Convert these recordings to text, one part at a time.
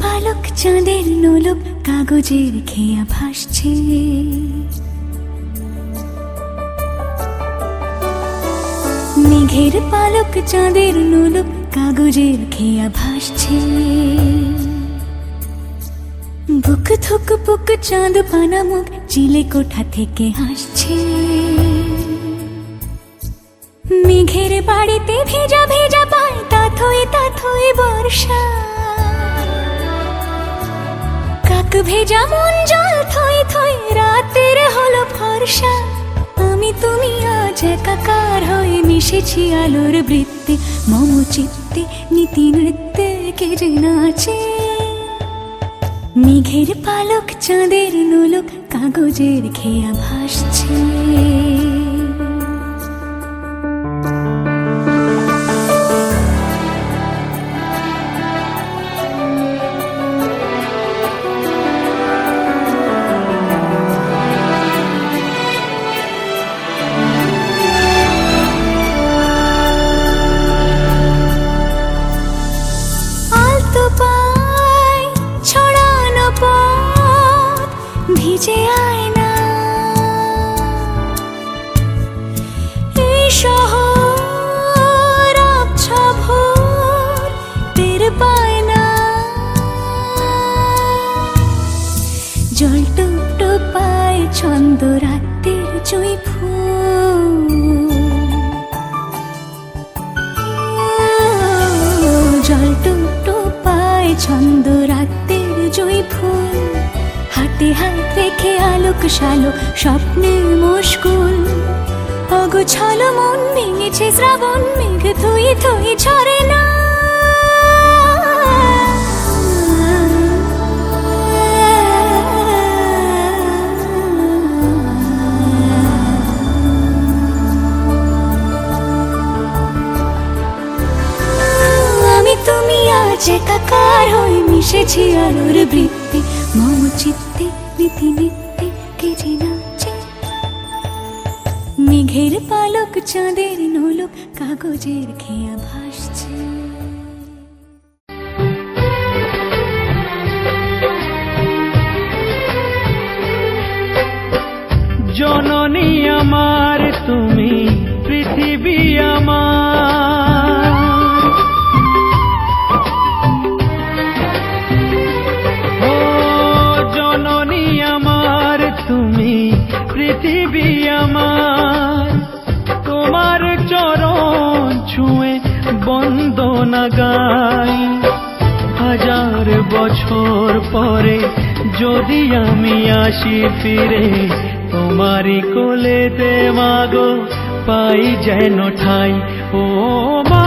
পালক চাঁদের নোলক কাগজের খেয়া ভাসছে। মেঘের পালক চাঁদের নোলক কাগজের খেয়া ভাসছে। বুক থুক বুক চাঁদ পানা মুখ চিলে কোঠা থেকে হাসছে। মেঘের বাড়িতে ভেজা ভেজা পায় তাথই বর্ষা। কাক ভেজা মন জল থই থই রাতের হলো ফর্সা। আমি তুমি আজ একাকার হয়ে মিশেছি আলোর বৃত্তে। মম চিত্তে নীতি নৃত্যে কে যে নাচে। মেঘের পালক চাঁদের নোলক কাগজের খেয়া ভাসছে। ভিজে আয়না এই শহর আবছা ভোর টের পায় না। জল টুপ টুপায় ছন্দ রাতের জুঁই ফুল। জল টুপ টুপায় ছন্দ রাতের জুঁই ফুল। হাতে হাত রেখে আলোক শালো স্বপ্নে মুশকুল। অগোছালো মন ভেঙেছে শ্রাবণ মেঘ থই থই ঝরে না। আমি তুমি আজ একাকার হয়ে মিশেছি আলোর বৃত্তে। মম চিত্তে নীতি নিত্যে কে যে নাচে। মেঘের পালক চাঁদের নোলক কাগজের খেয়া ভাসছে। জননী আমার তুমি পৃথিবী আমার। তুমি পৃথিবী আমার। তোমার চরণ ছুঁয়ে বন্দনা গাই। হাজার বছর পরে যদি আমি আসি ফিরে তোমারই কোলেতে মাগো পাই যেন ঠাই। ও মা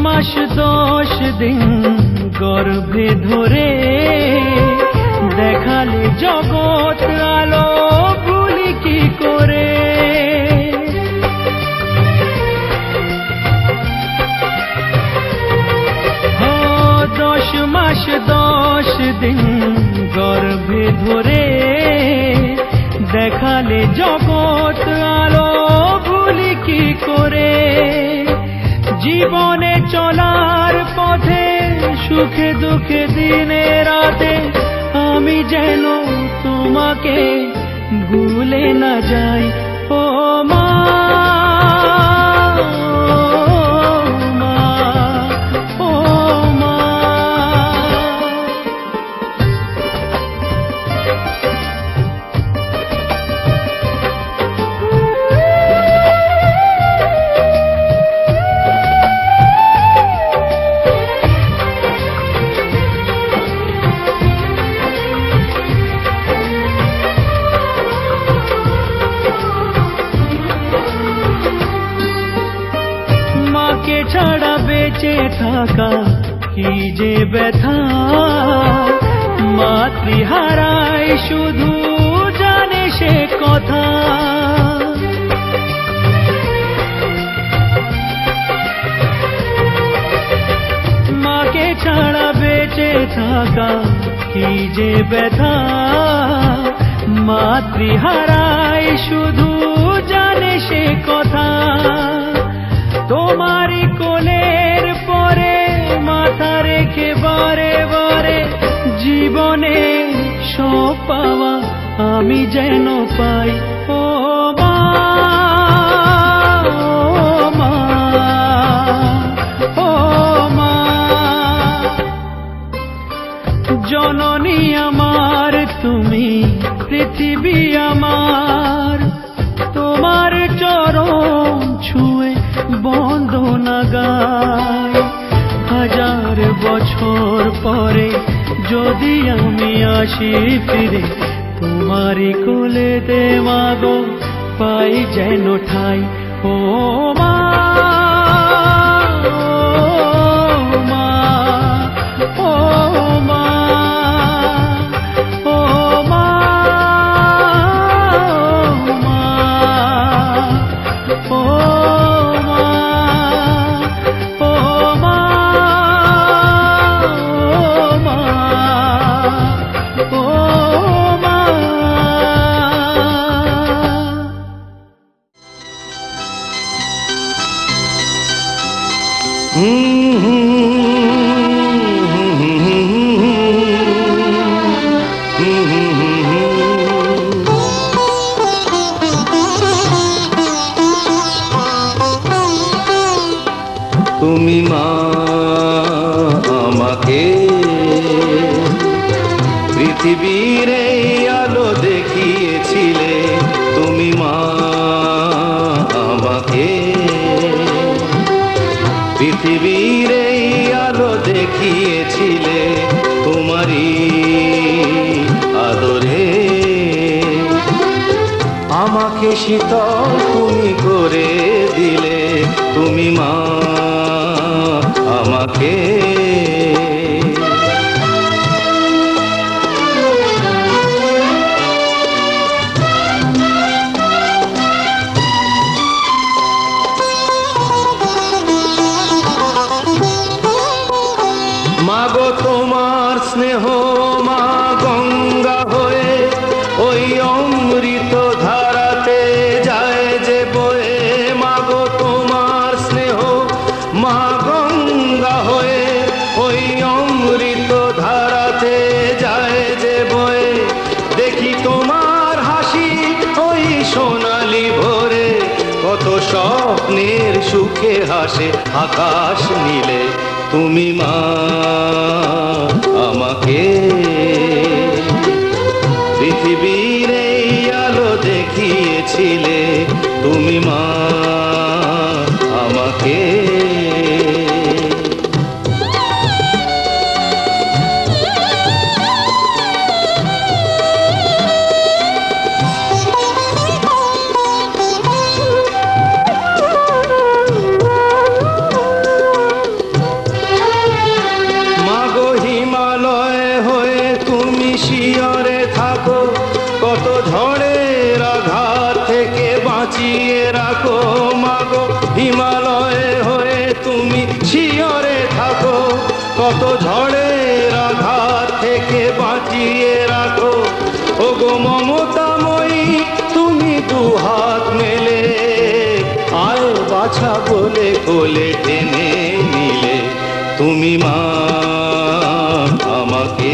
মাস 10 দিন গর্ভে ধরে দেখালে জগৎ আলো ভুলি কি করে। 10 মাস 10 দিন গর্ভে ধরে দেখালে জগৎ আলো ভুলি কি করে। জীবনে চলার পথে সুখে দুঃখে দিনে রাতে আমি যেন তোমাকে ভুলে না যাই। ও মা ও মা। ছাড়া বেঁচে থাকা কি যে ব্যথা। মাতৃহারায় শুধু জানে সে কথা। মাকে ছাড়া বেঁচে থাকা কি যে ব্যথা, মাতৃহারায় শুধু জানে সে কথা। তোমারই কোলের পরে মাথা রেখে বারে বারে জীবনে সব পাওয়া আমি যেন পাই। ও মা, ও মা, ও মা, জননী আমার তুমি, পৃথিবী আমার, তোমার চরণ ছুঁয়ে বন্দনা গাই। হাজার বছর পরে যদি আমি আসি ফিরে, তোমারই কোলেতে মাগো পাই যেন ঠাই। ও মা, ও মা, ও মা, ও মা, ও মা, ও মা, ও মা। তুমি মা আমাকে পৃথিবীর এই আলো দেখিয়েছিলে। তুমি মা আমাকে পৃথিবীর এই আলো দেখিয়েছিলে। তোমারই আদরে আমাকে শীতল তুমি করে দিলে। তুমি মা আমাকে মাগো তোমার স্নেহ মা গঙ্গা হয়ে ওই অমৃত ধারাতে যায় যে বয়ে। মাগো তোমার স্নেহ মা গঙ্গা হয়ে ওই অমৃত ধারাতে যায় যে বয়ে। দেখি তোমার হাসি ওই সোনালি ভোরে, কত স্বপ্নের সুখে হাসে আকাশ নীলে। তুমি মা আমাকে পৃথিবীর এই আলো দেখিয়েছিলে। তুমি মা আমাকে শিয়রে থাকো, কত ঝড়ের আঘাত থেকে বাঁচিয়ে রাখো। মাগো হিমালয়ে হয়ে তুমি শিয়রে থাকো, কত ঝড়ের আঘাত থেকে বাঁচিয়ে রাখো। ওগো মমতাময়ী তুমি দুহাত মেলে আয় বাছা বলে কোলে টেনে নিলে। তুমি মা আমাকে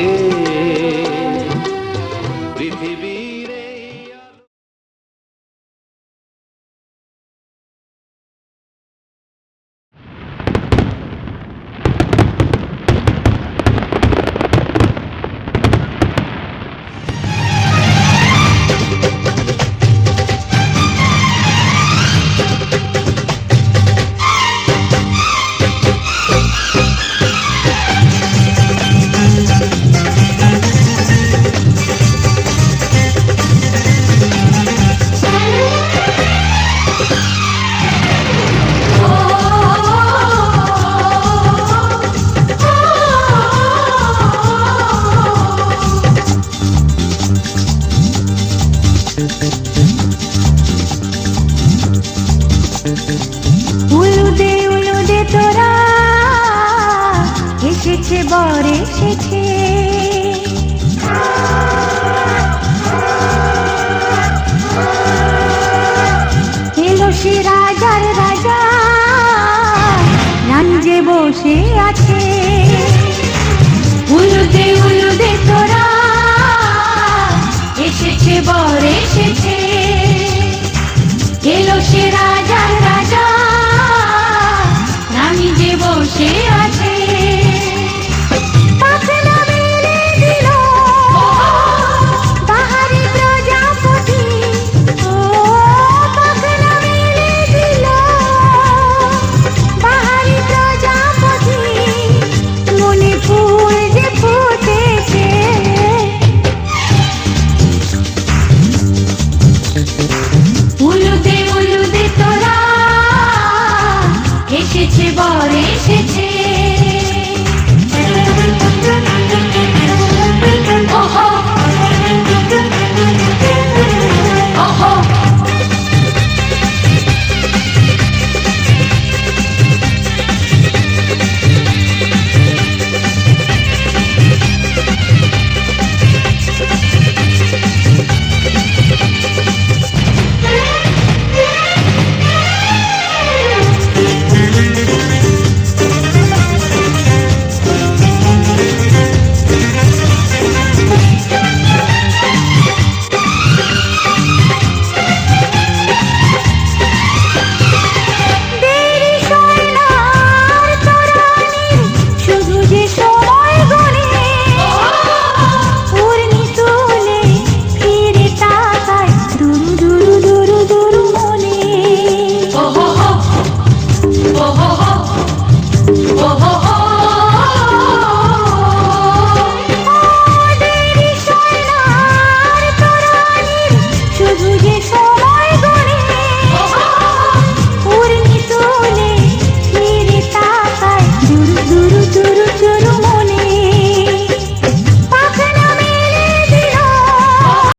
উলুদে তোরা, এসেছে বর এসেছে। এলো সে রাজার রাজা, রাঞ্জে বসে আছে। উলুদে তোরা, এসেছে বর এসেছে। এলো সে রাজা